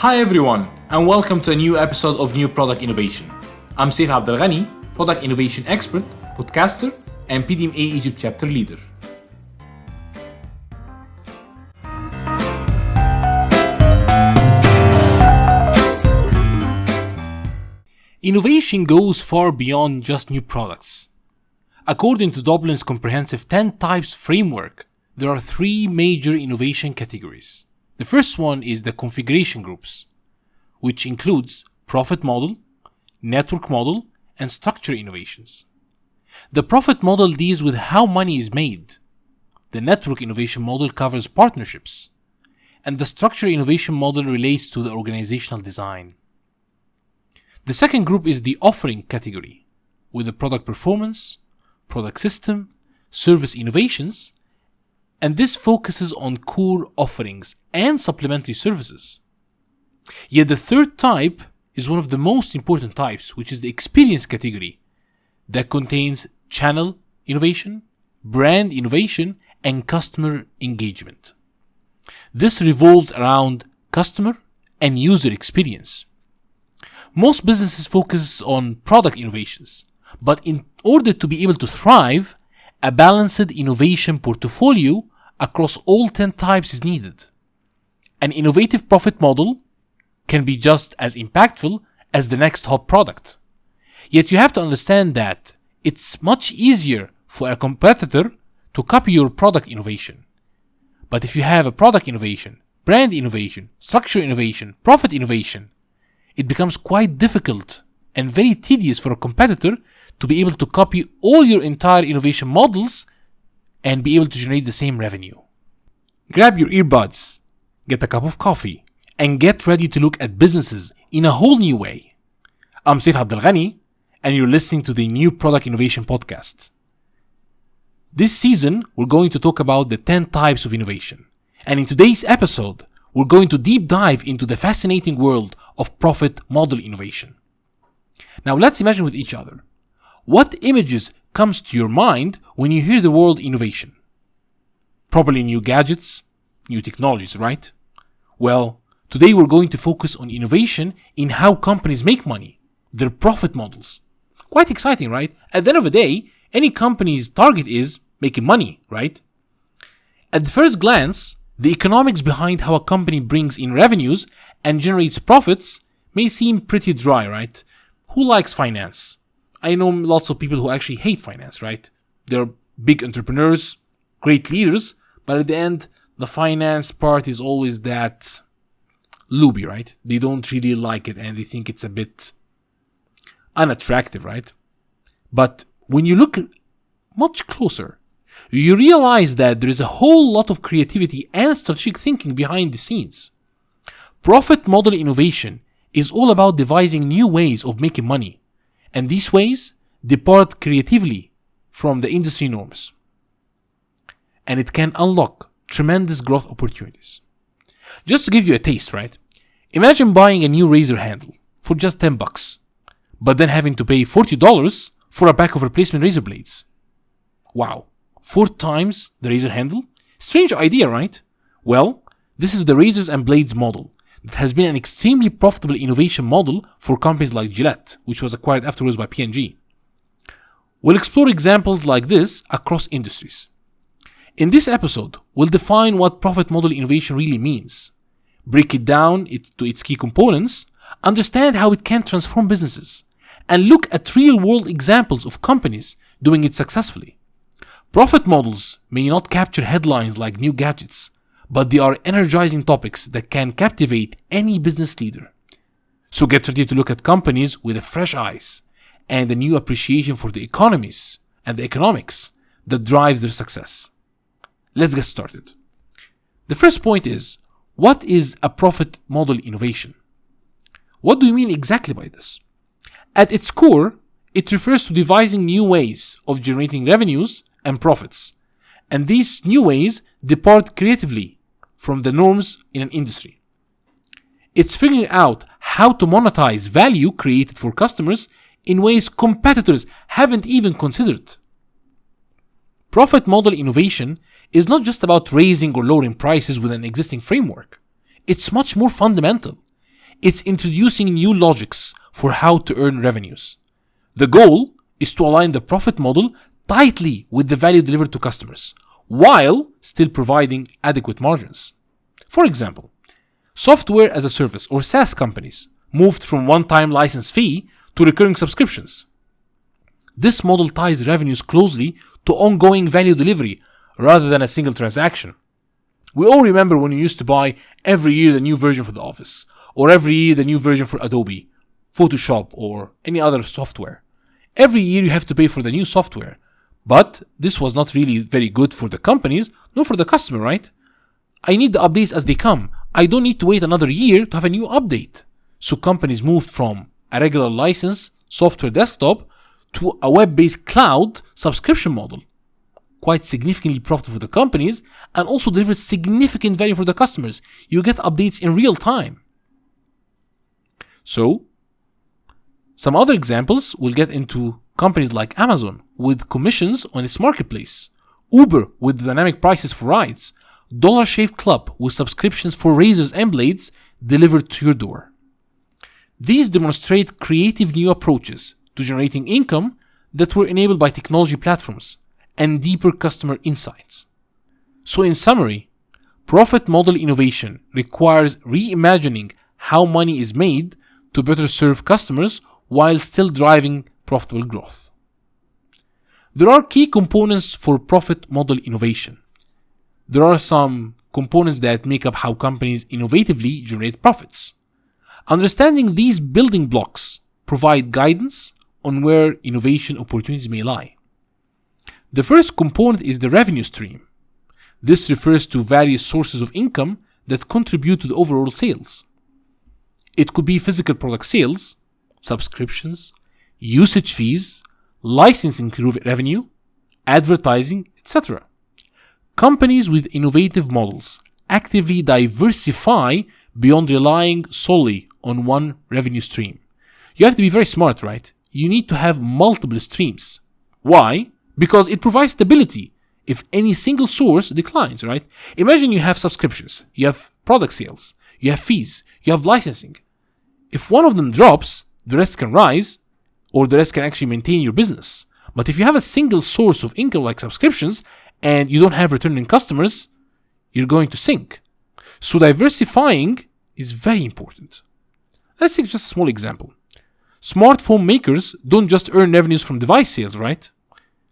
Hi everyone, and welcome to a new episode of New Product Innovation. I'm Saif Abdelghani, Product Innovation Expert, Podcaster, and PDMA Egypt Chapter Leader. Innovation goes far beyond just new products. According to Dublin's comprehensive 10 types framework, there are three major innovation categories. The first one is the configuration groups, which includes profit model, network model, and structure innovations. The profit model deals with how money is made. The network innovation model covers partnerships. And the structure innovation model relates to the organizational design. The second group is the offering category, with the product performance, product system, service innovations, and this focuses on core offerings and supplementary services. Yet the third type is one of the most important types, which is the experience category that contains channel innovation, brand innovation, and customer engagement. This revolves around customer and user experience. Most businesses focus on product innovations, but in order to be able to thrive, a balanced innovation portfolio across all 10 types is needed. An innovative profit model can be just as impactful as the next hot product. Yet you have to understand that it's much easier for a competitor to copy your product innovation. But if you have a product innovation, brand innovation, structure innovation, profit innovation, it becomes quite difficult and very tedious for a competitor to be able to copy all your entire innovation models and be able to generate the same revenue. Grab your earbuds, get a cup of coffee, and get ready to look at businesses in a whole new way. I'm Saif Abdelghani, and you're listening to the New Product Innovation Podcast. This season, we're going to talk about the 10 types of innovation. And in today's episode, we're going to deep dive into the fascinating world of profit model innovation. Now let's imagine with each other. What images comes to your mind when you hear the word innovation? Probably new gadgets, new technologies, right? Well, today we're going to focus on innovation in how companies make money, their profit models. Quite exciting, right? At the end of the day, any company's target is making money, right? At the first glance, the economics behind how a company brings in revenues and generates profits may seem pretty dry, right? Who likes finance? I know lots of people who actually hate finance, right? They're big entrepreneurs, great leaders, but at the end, the finance part is always that loopy, right? They don't really like it and they think it's a bit unattractive, right? But when you look much closer, you realize that there is a whole lot of creativity and strategic thinking behind the scenes. Profit model innovation is all about devising new ways of making money. And these ways depart creatively from the industry norms. And it can unlock tremendous growth opportunities. Just to give you a taste, right? Imagine buying a new razor handle for just $10, but then having to pay $40 for a pack of replacement razor blades. Wow, 4 times the razor handle? Strange idea, right? Well, this is the razors and blades model. It has been an extremely profitable innovation model for companies like Gillette, which was acquired afterwards by P&G. We'll explore examples like this across industries. In this episode, we'll define what profit model innovation really means, break it down to its key components, understand how it can transform businesses, and look at real-world examples of companies doing it successfully. Profit models may not capture headlines like new gadgets, but they are energizing topics that can captivate any business leader. So get ready to look at companies with fresh eyes and a new appreciation for the economies and the economics that drives their success. Let's get started. The first point is, what is a profit model innovation? What do we mean exactly by this? At its core, it refers to devising new ways of generating revenues and profits. And these new ways depart creatively from the norms in an industry. It's figuring out how to monetize value created for customers in ways competitors haven't even considered. Profit model innovation is not just about raising or lowering prices with an existing framework. It's much more fundamental. It's introducing new logics for how to earn revenues. The goal is to align the profit model tightly with the value delivered to customers, while still providing adequate margins. For example, software as a service or SaaS companies moved from one-time license fee to recurring subscriptions. This model ties revenues closely to ongoing value delivery rather than a single transaction. We all remember when you used to buy every year the new version for the Office, or every year the new version for Adobe, Photoshop, or any other software. Every year you have to pay for the new software. But this was not really very good for the companies, nor for the customer, right? I need the updates as they come. I don't need to wait another year to have a new update. So companies moved from a regular license software desktop to a web-based cloud subscription model. Quite significantly profitable for the companies and also delivers significant value for the customers. You get updates in real time. So, some other examples we'll get into companies like Amazon with commissions on its marketplace, Uber with dynamic prices for rides, Dollar Shave Club with subscriptions for razors and blades delivered to your door. These demonstrate creative new approaches to generating income that were enabled by technology platforms and deeper customer insights. So in summary, profit model innovation requires reimagining how money is made to better serve customers while still driving profitable growth. There are key components for profit model innovation. There are some components that make up how companies innovatively generate profits. Understanding these building blocks provide guidance on where innovation opportunities may lie. The first component is the revenue stream. This refers to various sources of income that contribute to the overall sales. It could be physical product sales, subscriptions, usage fees, licensing revenue, advertising, etc. Companies with innovative models actively diversify beyond relying solely on one revenue stream. You have to be very smart, right? You need to have multiple streams. Why? Because it provides stability if any single source declines, right? Imagine you have subscriptions, you have product sales, you have fees, you have licensing. If one of them drops, the rest can rise, or the rest can actually maintain your business. But if you have a single source of income like subscriptions and you don't have returning customers, you're going to sink. So diversifying is very important. Let's take just a small example. Smartphone makers don't just earn revenues from device sales, right?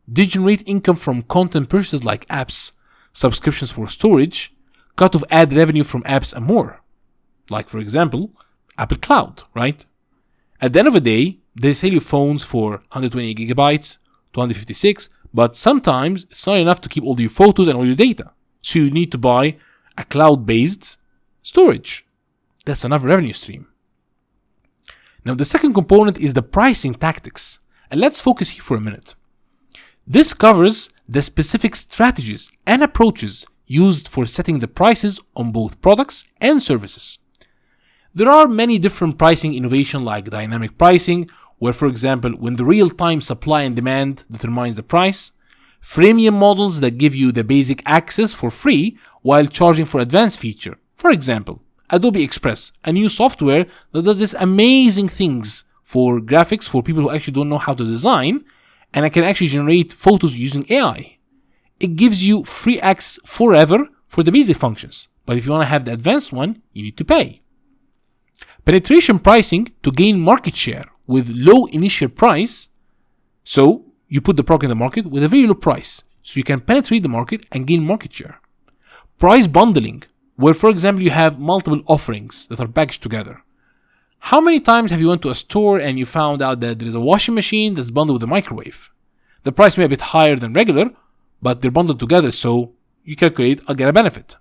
They generate income from content purchases like apps, subscriptions for storage, cut of ad revenue from apps and more. Like for example, Apple Cloud, right? At the end of the day, they sell you phones for 120 gigabytes, 256, but sometimes it's not enough to keep all your photos and all your data. So you need to buy a cloud-based storage. That's another revenue stream. Now the second component is the pricing tactics. And let's focus here for a minute. This covers the specific strategies and approaches used for setting the prices on both products and services. There are many different pricing innovations like dynamic pricing, where for example, when the real-time supply and demand determines the price, freemium models that give you the basic access for free while charging for advanced feature. For example, Adobe Express, a new software that does these amazing things for graphics for people who actually don't know how to design, and I can actually generate photos using AI. It gives you free access forever for the basic functions, but if you want to have the advanced one, you need to pay. Penetration pricing to gain market share with low initial price. So you put the product in the market with a very low price, so you can penetrate the market and gain market share. Price bundling, where for example you have multiple offerings that are packaged together. How many times have you went to a store and you found out that there is a washing machine that's bundled with a microwave? The price may be a bit higher than regular, but they're bundled together, so you calculate, I'll get a benefit.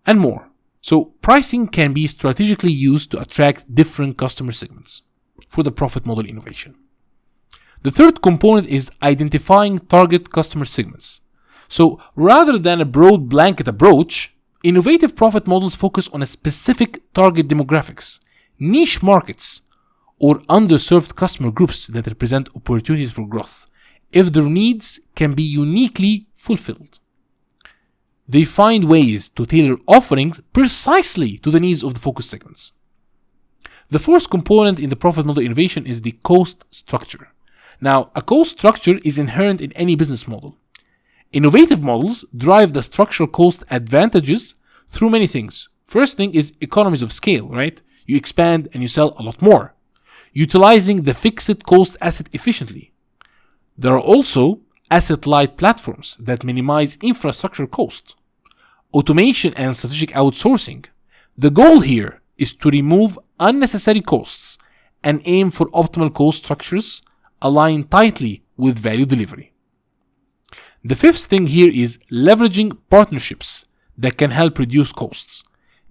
And more. So pricing can be strategically used to attract different customer segments for the profit model innovation. The third component is identifying target customer segments. So rather than a broad blanket approach, innovative profit models focus on a specific target demographics, niche markets, or underserved customer groups that represent opportunities for growth if their needs can be uniquely fulfilled. They find ways to tailor offerings precisely to the needs of the focus segments. The fourth component in the profit model innovation is the cost structure. Now, a cost structure is inherent in any business model. Innovative models drive the structural cost advantages through many things. First thing is economies of scale, right? You expand and you sell a lot more, utilizing the fixed cost asset efficiently. There are also asset-light platforms that minimize infrastructure costs, automation and strategic outsourcing. The goal here is to remove unnecessary costs and aim for optimal cost structures aligned tightly with value delivery. The fifth thing here is leveraging partnerships that can help reduce costs,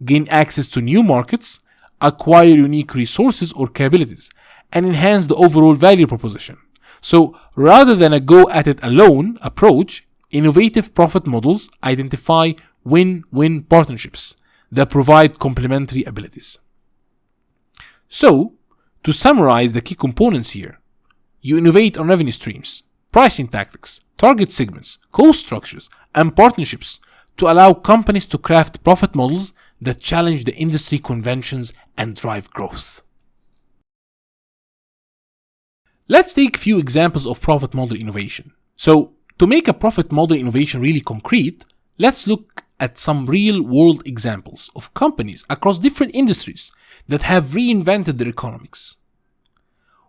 gain access to new markets, acquire unique resources or capabilities, and enhance the overall value proposition. So rather than a go-at-it-alone approach, innovative profit models identify win-win partnerships that provide complementary abilities. So, to summarize the key components here, you innovate on revenue streams, pricing tactics, target segments, cost structures, and partnerships to allow companies to craft profit models that challenge the industry conventions and drive growth. Let's take a few examples of profit model innovation. So, to make a profit model innovation really concrete, let's look at some real-world examples of companies across different industries that have reinvented their economics.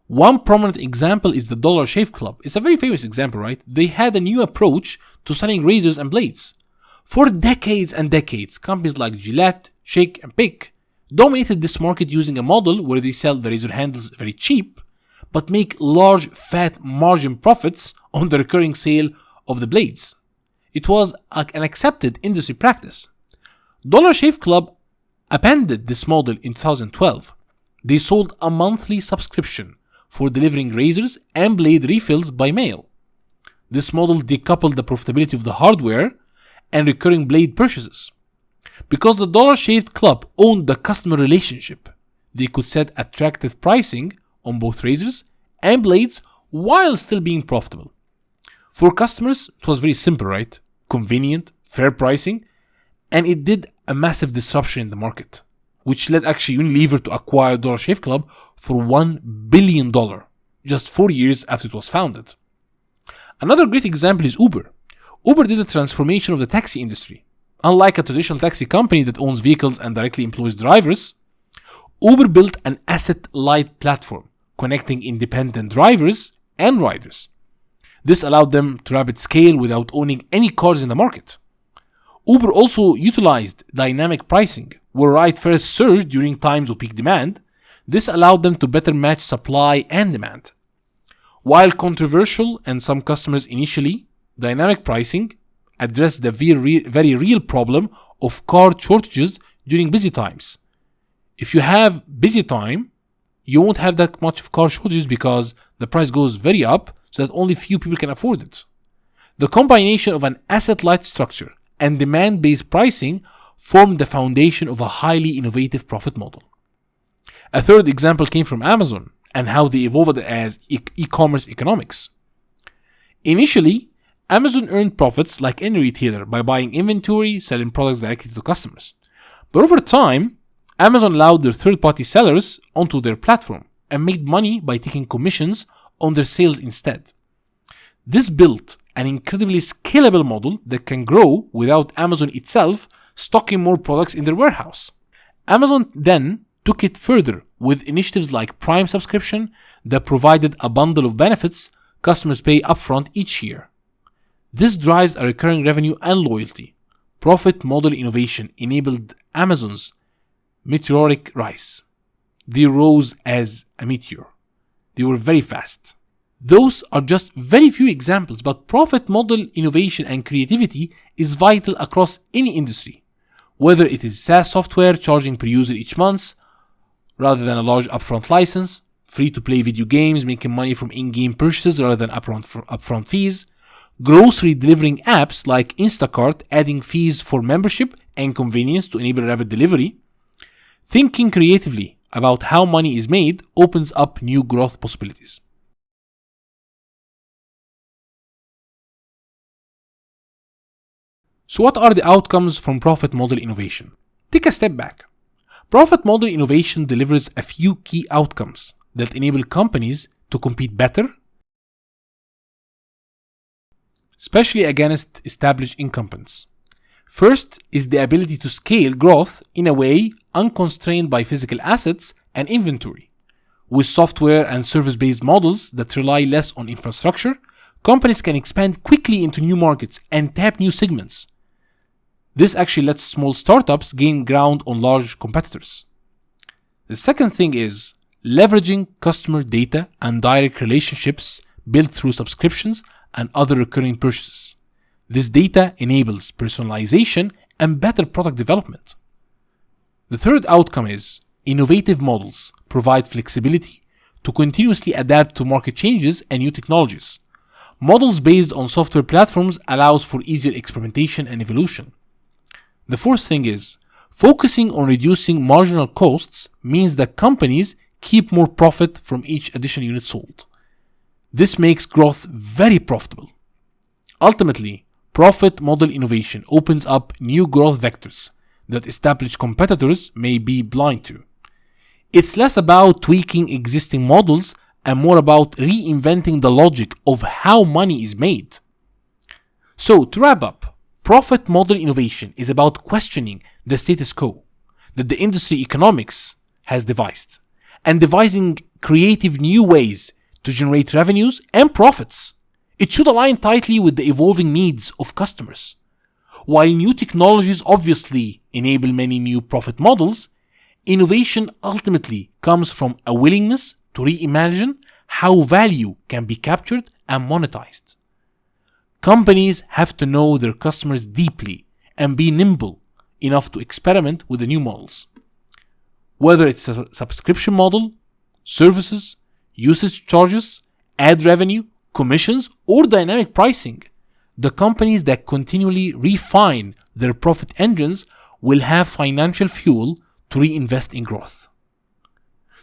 One prominent example is the Dollar Shave Club. It's a very famous example, right? They had a new approach to selling razors and blades. For decades and decades, companies like Gillette, Shake, and Pick dominated this market using a model where they sell the razor handles very cheap, but make large fat margin profits on the recurring sale of the blades. It was an accepted industry practice. Dollar Shave Club appended this model in 2012. They sold a monthly subscription for delivering razors and blade refills by mail. This model decoupled the profitability of the hardware and recurring blade purchases. Because the Dollar Shave Club owned the customer relationship, they could set attractive pricing on both razors and blades while still being profitable. For customers, it was very simple, right? Convenient, fair pricing, and it did a massive disruption in the market, which led actually Unilever to acquire Dollar Shave Club for $1 billion just 4 years after it was founded. Another great example is Uber. Uber did a transformation of the taxi industry. Unlike a traditional taxi company that owns vehicles and directly employs drivers, Uber built an asset-light platform connecting independent drivers and riders. This allowed them to rapid scale without owning any cars in the market. Uber also utilized dynamic pricing, where ride fares surged during times of peak demand. This allowed them to better match supply and demand. While controversial and some customers initially, dynamic pricing addressed the very real problem of car shortages during busy times. If you have busy time, you won't have that much of car shortages because the price goes very up so that only few people can afford it. The combination of an asset-light structure and demand-based pricing formed the foundation of a highly innovative profit model. A third example came from Amazon and how they evolved as e-commerce economics. Initially, Amazon earned profits like any retailer by buying inventory, selling products directly to customers. But over time, Amazon allowed their third-party sellers onto their platform and made money by taking commissions on their sales instead. This built an incredibly scalable model that can grow without Amazon itself stocking more products in their warehouse. Amazon then took it further with initiatives like Prime subscription that provided a bundle of benefits customers pay upfront each year. This drives a recurring revenue and loyalty. Profit model innovation enabled Amazon's meteoric rise. They rose as a meteor. They were very fast. Those are just very few examples, but profit model innovation and creativity is vital across any industry. Whether it is SaaS software charging per user each month rather than a large upfront license, free-to-play video games making money from in-game purchases rather than upfront fees, grocery delivering apps like Instacart adding fees for membership and convenience to enable rapid delivery. Thinking creatively about how money is made opens up new growth possibilities. So what are the outcomes from profit model innovation? Take a step back. Profit model innovation delivers a few key outcomes that enable companies to compete better, especially against established incumbents. First is the ability to scale growth in a way unconstrained by physical assets and inventory. With software and service-based models that rely less on infrastructure, companies can expand quickly into new markets and tap new segments. This actually lets small startups gain ground on large competitors. The second thing is leveraging customer data and direct relationships built through subscriptions and other recurring purchases. This data enables personalization and better product development. The third outcome is innovative models provide flexibility to continuously adapt to market changes and new technologies. Models based on software platforms allows for easier experimentation and evolution. The fourth thing is focusing on reducing marginal costs means that companies keep more profit from each additional unit sold. This makes growth very profitable. Ultimately, profit model innovation opens up new growth vectors that established competitors may be blind to. It's less about tweaking existing models and more about reinventing the logic of how money is made. So, to wrap up, profit model innovation is about questioning the status quo that the industry economics has devised and devising creative new ways to generate revenues and profits. It should align tightly with the evolving needs of customers. While new technologies obviously enable many new profit models, innovation ultimately comes from a willingness to reimagine how value can be captured and monetized. Companies have to know their customers deeply and be nimble enough to experiment with the new models. Whether it's a subscription model, services, usage charges, ad revenue, commissions, or dynamic pricing, the companies that continually refine their profit engines will have financial fuel to reinvest in growth.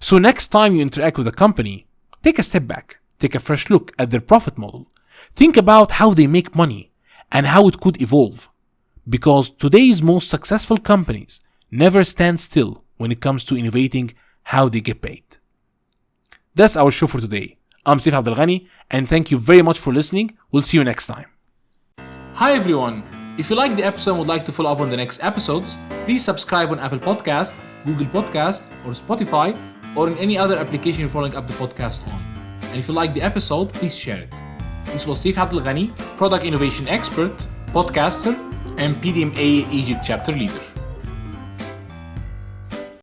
So next time you interact with a company, take a step back, take a fresh look at their profit model. Think about how they make money and how it could evolve. Because today's most successful companies never stand still when it comes to innovating how they get paid. That's our show for today. I'm Saif Abdelghani, and thank you very much for listening. We'll see you next time. Hi everyone. If you liked the episode and would like to follow up on the next episodes, please subscribe on Apple Podcast, Google Podcast, or Spotify, or in any other application you're following up the podcast on. And if you liked the episode, please share it. This was Saif Abdelghani, Product Innovation Expert, Podcaster, and PDMA Egypt Chapter Leader.